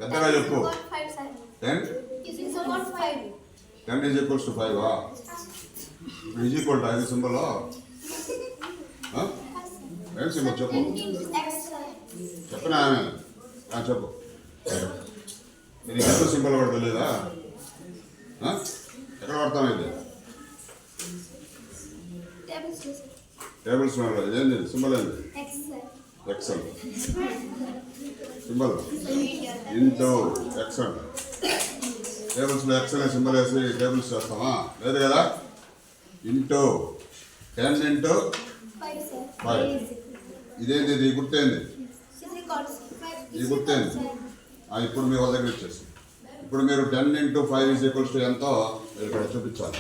పెద్దగా చెప్పు. 10 is equals to 5. Is equal to ఇది సింబల్ ఏం సింబల్ చెప్పు. చెప్పనా చెప్పు. నేను ఎంత సింబల్ కూడా తెలియదా? ఎక్కడ పడతాను ఇది? టేబుల్స్ ఇదేంటి సింబల్? ఏంటి? Excel symbol into excel. టేబుల్స్లో ఎక్సెల్ సింబల్ వేసి టేబుల్స్ చేస్తామా? లేదు కదా. Into 10 into 5. ఇదేంటి? ఇది గుర్తేంది? ఇది గుర్తేంది? ఇప్పుడు మీ వాళ్ళ దగ్గర ఇచ్చేసి ఇప్పుడు మీరు 10 ఇంటూ 5 ఈజ్ ఈక్వల్స్ టు ఎంతో మీరు ఇక్కడ చూపించాలి.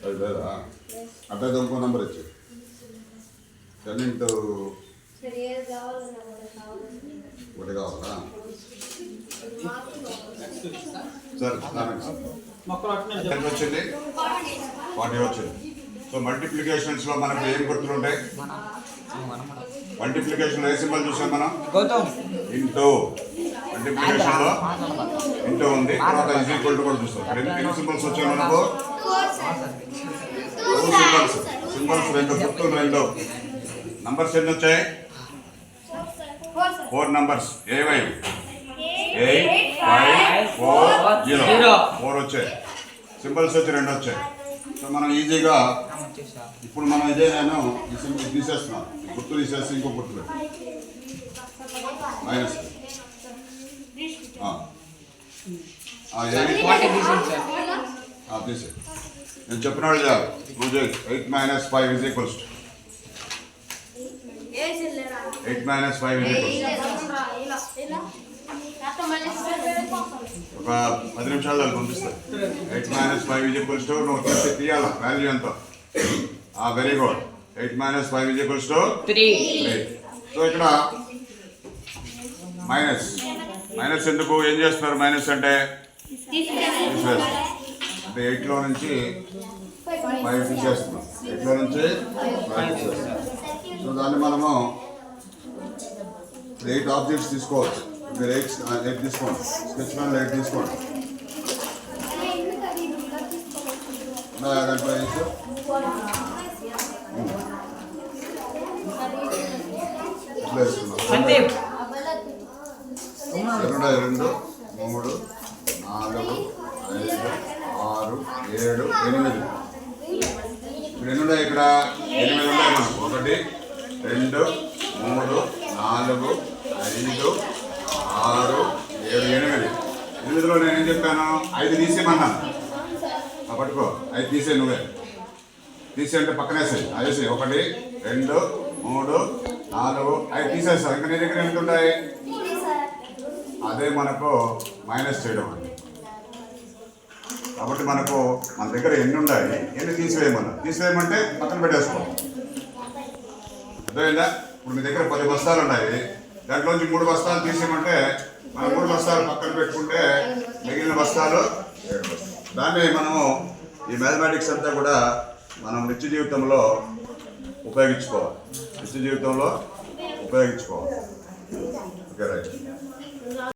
అది లేదా? అట్లయితే ఇంకో నెంబర్ ఇచ్చి 10 ఇంటూ 1 కావాలా? సరే ఎంత వచ్చింది? 40 వచ్చింది. సో మల్టిప్లికేషన్స్లో మనకు ఏం గుర్తులుంటాయి? మల్టిప్లికేషన్లో ఏ సింబల్ చూసాం మనం? ఇంటూ. మల్టిప్లికేషన్లో ఇంటూ ఉంది. తర్వాత ఈజ్ ఈక్వల్ టు కూడా చూస్తాం. ఎన్ని సింబల్స్ వచ్చాయి మనకు? 2 సింబల్స్ 2 గుర్తులు 2. నంబర్స్ ఎన్ని వచ్చాయి? 4 నంబర్స్. ఏవై 8 5 4 0 4 వచ్చాయి. సింబల్స్ వచ్చి 2 వచ్చాయి. సో మనం ఈజీగా ఇప్పుడు మనం ఇదే నేను ఈ సింబల్ తీసేస్తున్నాను. గుర్తు తీసేసి ఇంకో గుర్తు పెట్టు మైనస్ తీసే. నేను చెప్పినాడు చాలు. 8 minus 5 is equals to 8 minus 5 is equals ఒక 10 నిమిషాలు పంపిస్తాను. 8 minus 5 is equals to నువ్వు తీయాలా వాల్యూ ఎంత? Very good. 8 minus 5 is equals to 3. So ఇక్కడ మైనస్ ఎందుకు ఏం చేస్తున్నారు? మైనస్ అంటే అంటే 8లో నుంచి 5 తీసేస్తున్నాం. 8లో నుంచి 5 తీసేస్తున్నాం. సో దాన్ని మనము 8 ఆబ్జెక్ట్స్ తీసుకోవచ్చు. మీరు 8 తీసుకోండి. స్కెచ్ పెన్ 8 తీసుకోండి. దాంట్లో 8 ఇట్లా వేసుకున్నాం. 2 3 4 5 6 7 8. ఇప్పుడు ఎన్ని ఉన్నాయి ఇక్కడ? 8 ఉన్నాయి మనకు. 1 2 3 4 5 6 7 8. 8లో నేను ఏం చెప్పాను? 5 తీసేయమన్నాను. పట్టుకో 5 తీసే. నువ్వే తీసే అంటే పక్కనేసాయి. అదేసి 1 2 3 4 5 తీసేస్తావు. ఇంకా నీ దగ్గర ఎంత ఉంటాయి? అదే మనకు మైనస్ చేయడం అండి. కాబట్టి మన దగ్గర ఎన్ని ఉన్నాయి, ఎన్ని తీసివేయమంటే పక్కన పెట్టేసుకోవాలి. అర్థమైందా? ఇప్పుడు మీ దగ్గర 10 బస్తాలు ఉన్నాయి. దాంట్లోంచి 3 బస్తాలు తీసేయమంటే మనం 3 బస్తాలు పక్కన పెట్టుకుంటే మిగిలిన బస్తాలు 7 బస్తాలు. దాన్ని మనము ఈ మ్యాథమెటిక్స్ అంతా కూడా మనం నిత్య జీవితంలో ఉపయోగించుకోవాలి. Okay right.